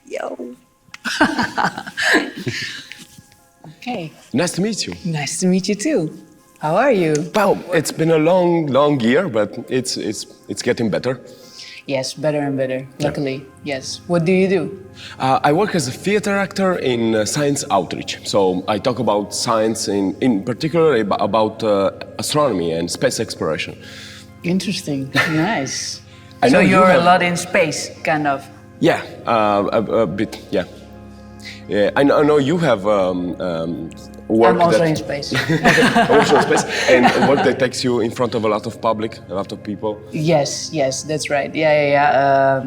Yo. Okay. Nice to meet you. Nice to meet you too. How are you? Well, it's been a long year, but it's getting better. Yes, better and better, luckily, yes. What do you do? I work as a theater actor in science outreach. So I talk about science, in particular about astronomy and space exploration. Interesting, nice. I know so you're have... a lot in space, kind of? Yeah, a bit, yeah. I know you have work I'm also in space. Also in space, and work that takes you in front of a lot of people. Yes, that's right. Yeah.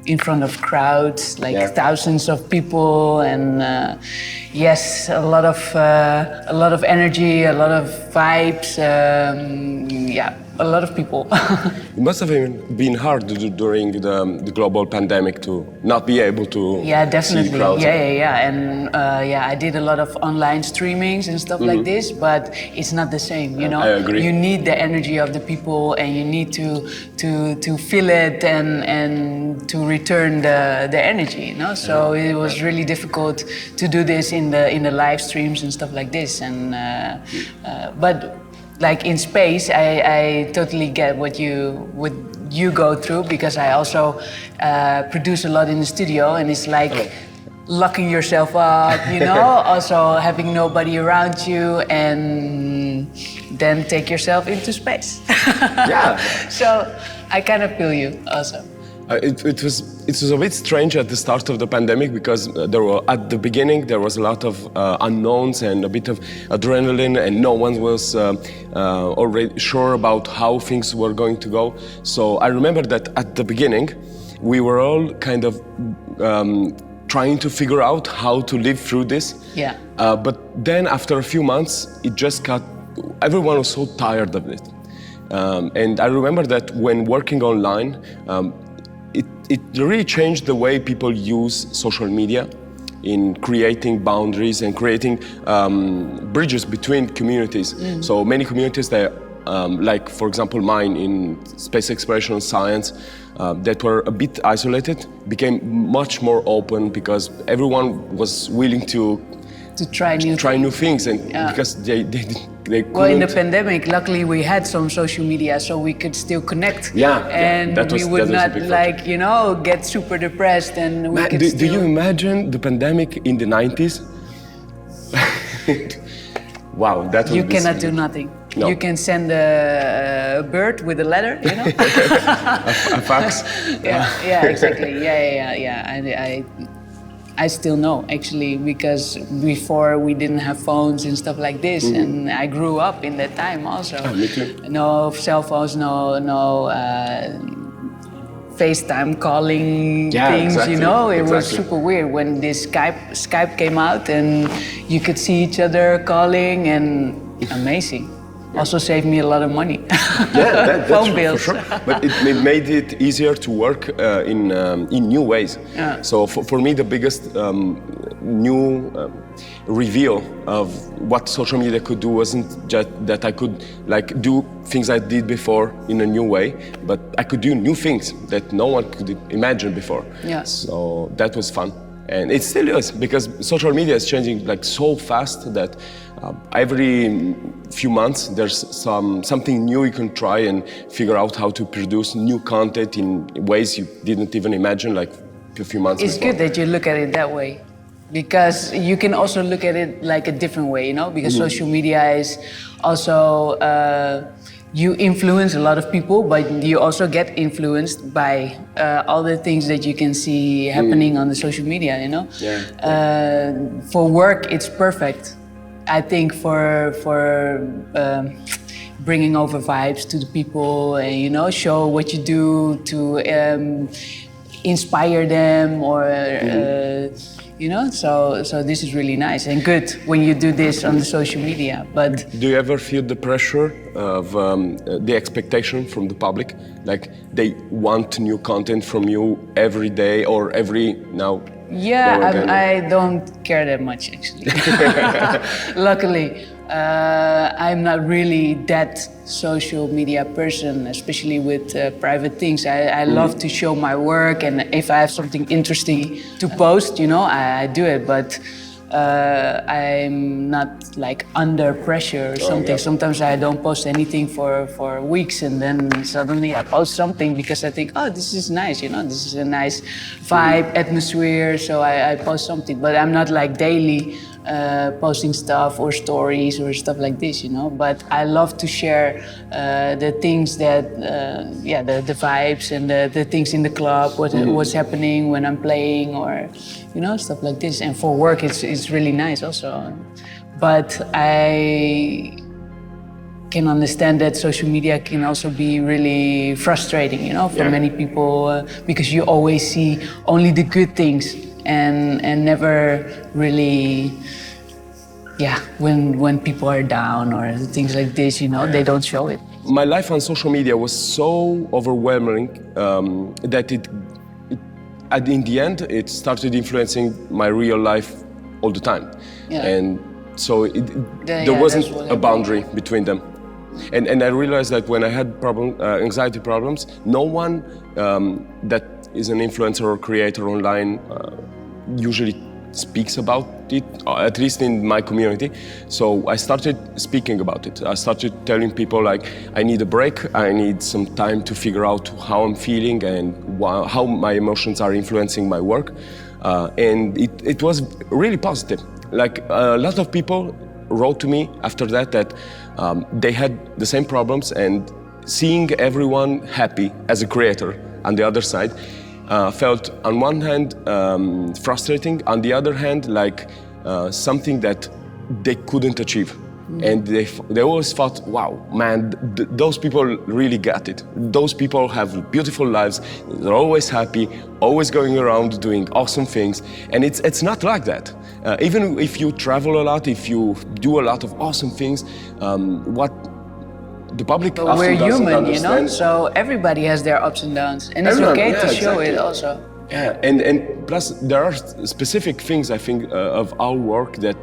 In front of crowds, like thousands of people, and yes, a lot of energy, a lot of vibes. A lot of people. It must have been hard to do during the global pandemic to not be able to definitely. see crowds. And I did a lot of online streamings and stuff like this, but it's not the same, you know. I agree. You need the energy of the people, and you need to feel it and to return the energy, you know. So it was really difficult to do this in the live streams and stuff like this, and but. Like in space, I totally get what you go through, because I also produce a lot in the studio, and it's like locking yourself up, you know, also having nobody around you, and then take yourself into space. Yeah. So I kind of feel you also. It was a bit strange at the start of the pandemic, because at the beginning there was a lot of unknowns and a bit of adrenaline, and no one was already sure about how things were going to go. So I remember that at the beginning we were all kind of trying to figure out how to live through this. Yeah. But then after a few months it just everyone was so tired of it. And I remember that when working online, it really changed the way people use social media in creating boundaries and creating bridges between communities. So many communities that, like for example mine in space exploration science, that were a bit isolated, became much more open, because everyone was willing to try new things, and because they couldn't. Well, in the pandemic, luckily we had some social media, so we could still connect. And we would not, like, you know, get super depressed, and we could still... Do you imagine the pandemic in the 90s? Wow, that was... You cannot do nothing. No. You can send a bird with a letter, you know? A fax? Yeah, exactly. Yeah. I still know, actually, because before we didn't have phones and stuff like this, and I grew up in that time also. Oh, me too. No cell phones, no FaceTime calling things, exactly. You know? It was super weird when this Skype came out, and you could see each other calling, and amazing. Also saved me a lot of money. That's phone bills. For sure. But it made it easier to work in new ways. Yeah. So for me, the biggest new reveal of what social media could do wasn't just that I could like do things I did before in a new way, but I could do new things that no one could imagine before. Yeah. So that was fun. And it still is, because social media is changing like so fast that every few months there's something new you can try and figure out how to produce new content in ways you didn't even imagine like a few months before. It's good that you look at it that way, because you can also look at it like a different way, you know, because social media is also you influence a lot of people, but you also get influenced by all the things that you can see happening on the social media, you know? For work, it's perfect. I think for bringing over vibes to the people, and, you know, show what you do to inspire them, or you know, so this is really nice and good when you do this on the social media. But do you ever feel the pressure of the expectation from the public? Like they want new content from you every day or every now? Yeah, I don't care that much, actually. Luckily, I'm not really that social media person, especially with private things. I love to show my work, and if I have something interesting to post, I do it. But I'm not like under pressure or something. Yeah. Sometimes I don't post anything for weeks, and then suddenly I post something because I think, oh, this is nice, this is a nice vibe, atmosphere, so I post something. But I'm not like daily posting stuff or stories or stuff like this, But I love to share the things that, the vibes and the things in the club, what's happening when I'm playing, or stuff like this. And for work, it's really nice also. But I can understand that social media can also be really frustrating, for many people, because you always see only the good things and never really, when people are down or things like this, they don't show it. My life on social media was so overwhelming that in the end, it started influencing my real life all the time. Yeah. And so there wasn't a boundary between them. And I realized that when I had anxiety problems, no one that is an influencer or creator online usually speaks about it, at least in my community. So I started speaking about it. I started telling people like, I need a break, I need some time to figure out how I'm feeling and how my emotions are influencing my work. And it was really positive. Like a lot of people wrote to me after that they had the same problems, and seeing everyone happy as a creator on the other side felt on one hand frustrating, on the other hand like something that they couldn't achieve. And they always thought, wow, man, those people really got it. Those people have beautiful lives, they're always happy, always going around doing awesome things. And it's not like that. Even if you travel a lot, if you do a lot of awesome things, what the public often we're doesn't human, understand. So everybody has their ups and downs, and it's okay to show it also. Yeah, and plus there are specific things I think of our work that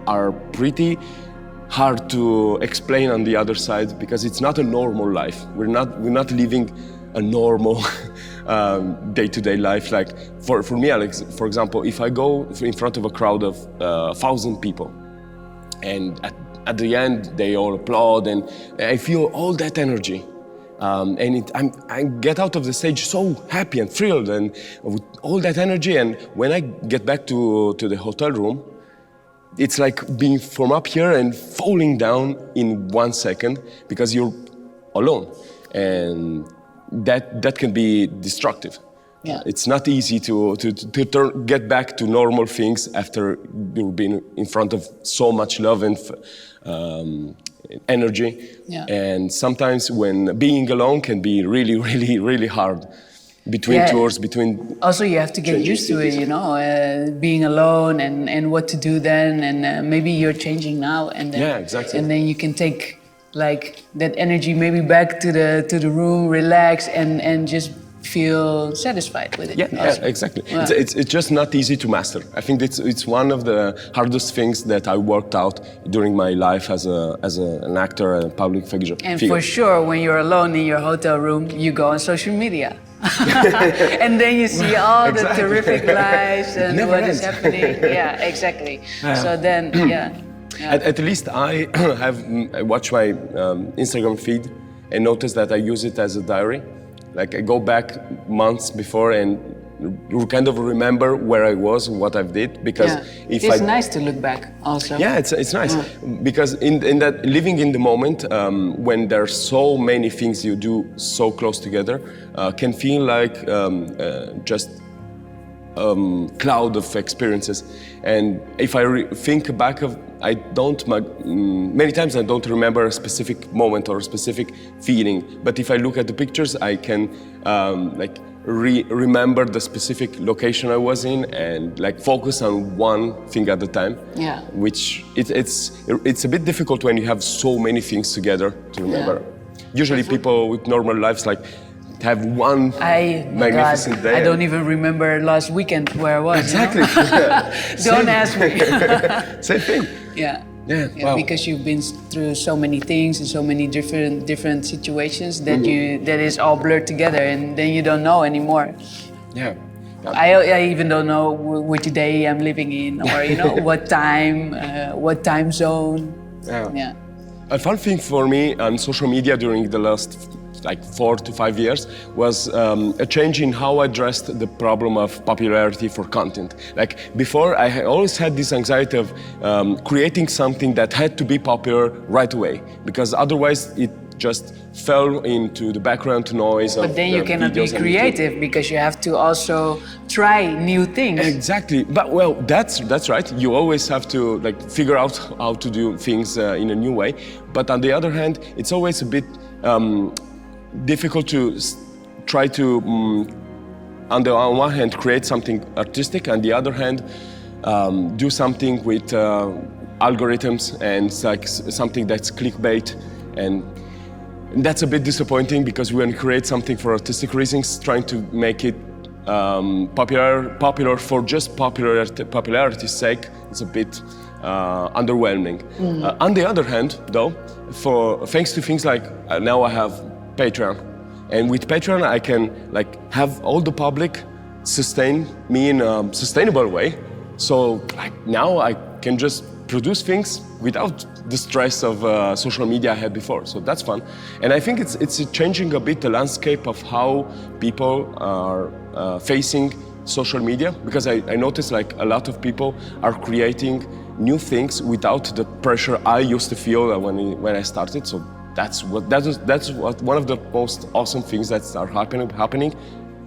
are pretty hard to explain on the other side, because it's not a normal life. We're not living a normal day-to-day life. Like for me, Alex, for example, if I go in front of a crowd of 1,000 people, and at the end they all applaud, and I feel all that energy, and I get out of the stage so happy and thrilled, and with all that energy. And when I get back to the hotel room, it's like being from up here and falling down in 1 second, because you're alone, and that can be destructive. Yeah. It's not easy to get back to normal things after you've been in front of so much love and energy. Yeah. And sometimes when being alone can be really, really, really hard. Between tours, Also, you have to get used to it, being alone and what to do then, and maybe you're changing now, and then, exactly. And then you can take like that energy maybe back to the room, relax, and just feel satisfied with it. Yeah, exactly. Yeah. It's just not easy to master. I think it's one of the hardest things that I worked out during my life as an actor and public figure. And for sure, when you're alone in your hotel room, you go on social media. And then you see all the terrific lives and what is happening. Yeah, exactly. So then, At least I have watched my Instagram feed and noticed that I use it as a diary. Like I go back months before and kind of remember where I was, what I did, because it's nice to look back also. Yeah, it's nice because in that living in the moment, when there are so many things you do so close together, can feel like just cloud of experiences. And if I think back of, many times I don't remember a specific moment or a specific feeling, but if I look at the pictures, I can remember the specific location I was in and like focus on one thing at a time. Yeah. Which it's a bit difficult when you have so many things together to remember. Yeah. Usually people with normal lives have one magnificent day. I don't even remember last weekend where I was. Exactly. Don't ask me. Same thing. Yeah. Wow. Because you've been through so many things and so many different situations that that is all blurred together, and then you don't know anymore. Yeah. I even don't know which day I'm living in, or what time zone. Yeah. A fun thing for me on social media during the last 4 to 5 years was a change in how I addressed the problem of popularity for content. Like before, I always had this anxiety of creating something that had to be popular right away, because otherwise it just fell into the background noise. But then you cannot be creative because you have to also try new things. Exactly, but well, that's right. You always have to figure out how to do things in a new way. But on the other hand, it's always a bit difficult to try to, on one hand, create something artistic, on the other hand, do something with algorithms and something that's clickbait, and that's a bit disappointing, because when you create something for artistic reasons, trying to make it popular for just popularity's sake is a bit underwhelming. On the other hand, though, thanks to things like now I have Patreon, and with Patreon I can have all the public sustain me in a sustainable way. So now I can just produce things without the stress of social media I had before. So that's fun, and I think it's changing a bit the landscape of how people are facing social media, because I noticed a lot of people are creating new things without the pressure I used to feel when I started. So that's one of the most awesome things that are happening,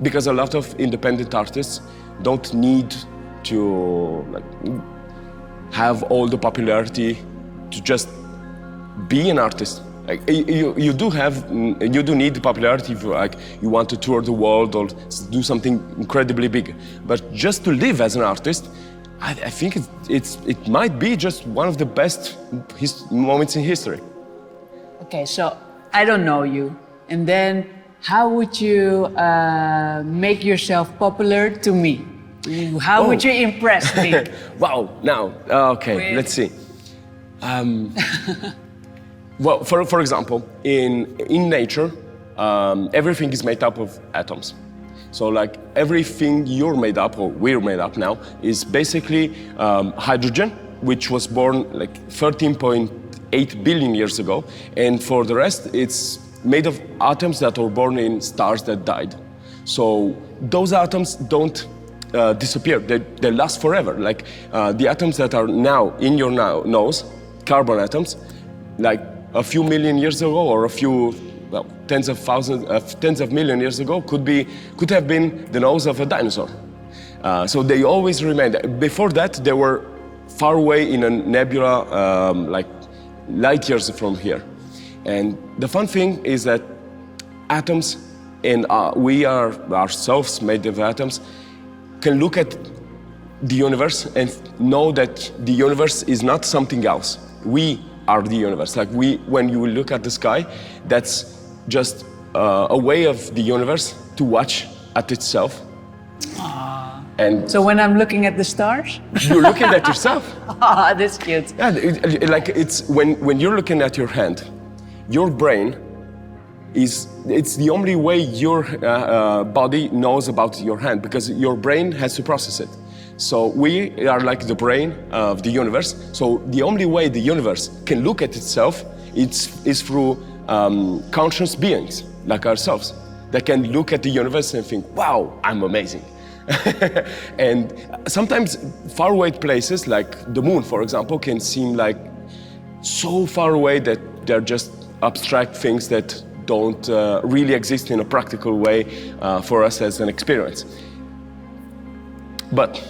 because a lot of independent artists don't need to have all the popularity to just be an artist. You do need the popularity if you want to tour the world or do something incredibly big. But just to live as an artist, I think it might be just one of the best moments in history. Okay, so I don't know you, and then how would you make yourself popular to me? How would you impress me? Wow, now, okay, let's see. Well, for example, in nature, everything is made up of atoms. So everything you're made up, or we're made up now, is basically hydrogen, which was born 13.8 billion years ago. And for the rest, it's made of atoms that were born in stars that died. So those atoms don't disappear, they last forever. The atoms that are now in your nose, carbon atoms, a few million years ago, or a few tens of million years ago, could have been the nose of a dinosaur. So they always remain. Before that, they were far away in a nebula, light years from here. And the fun thing is that atoms, and we are ourselves made of atoms, can look at the universe and know that the universe is not something else. We are the universe. When you look at the sky, that's just a way of the universe to watch at itself. And so when I'm looking at the stars, you're looking at yourself. That's cute. Yeah, it's when you're looking at your hand, your brain it's the only way your body knows about your hand, because your brain has to process it. So we are like the brain of the universe. So the only way the universe can look at itself is through conscious beings like ourselves that can look at the universe and think, wow, I'm amazing. And sometimes faraway places like the moon, for example, can seem so far away that they're just abstract things that don't really exist in a practical way for us as an experience. But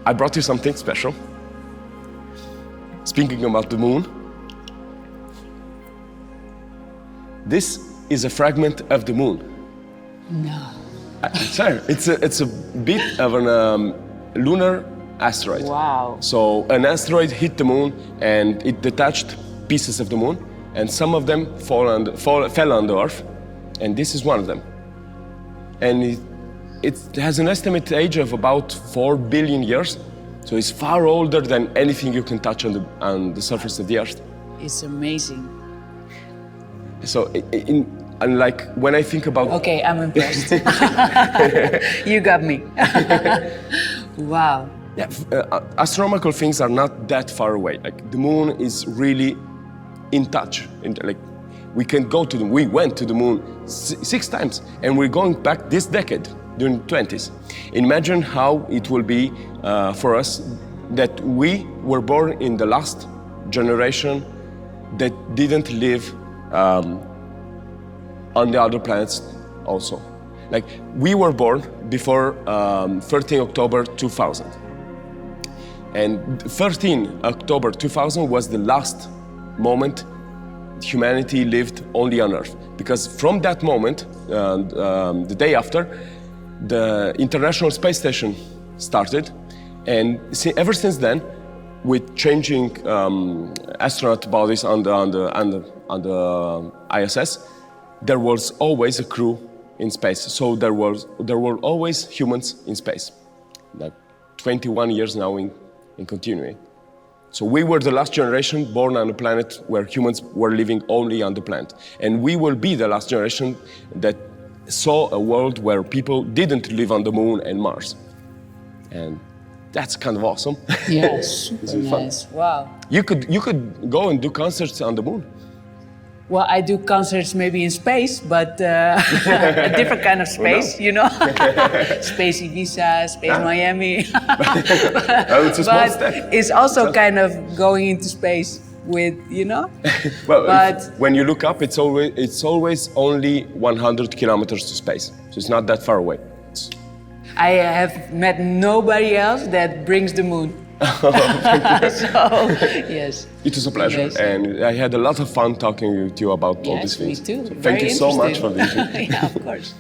I brought you something special. Speaking about the moon, this is a fragment of the moon. No. Sorry, it's a bit of an lunar asteroid. Wow. So an asteroid hit the moon and it detached pieces of the moon, and some of them fell on the Earth, and this is one of them. And it has an estimated age of about 4 billion years, So it's far older than anything you can touch on the surface of the Earth. It's amazing. So, and like when I think about... Okay, I'm impressed. You got me. Wow. Yeah, astronomical things are not that far away. Like the moon is really in touch. Like we can go to we went to the moon 6 times, and we're going back this decade during the 20s. Imagine how it will be for us that we were born in the last generation that didn't live on the other planets also. Like we were born before 13 October 2000. And 13 October 2000 was the last moment humanity lived only on Earth. Because from that moment, the day after, the International Space Station started. And ever since then, with changing astronaut bodies on the ISS, there was always a crew in space. So there were always humans in space. Like 21 years now in continuing. So we were the last generation born on a planet where humans were living only on the planet. And we will be the last generation that saw a world where people didn't live on the moon and Mars. And that's kind of awesome. Yes, super nice. Wow. You could go and do concerts on the moon. Well, I do concerts maybe in space, but a different kind of space, you know? Space Ibiza, Space Miami. It's a small step. It's also kind of going into space with, you know? Well, but when you look up, it's always only 100 kilometers to space. So it's not that far away. I have met nobody else that brings the moon. So, yes. It was a pleasure, Yes. and I had a lot of fun talking with you about all these things. Yes, me too. So thank you so much for this. Yeah, of course.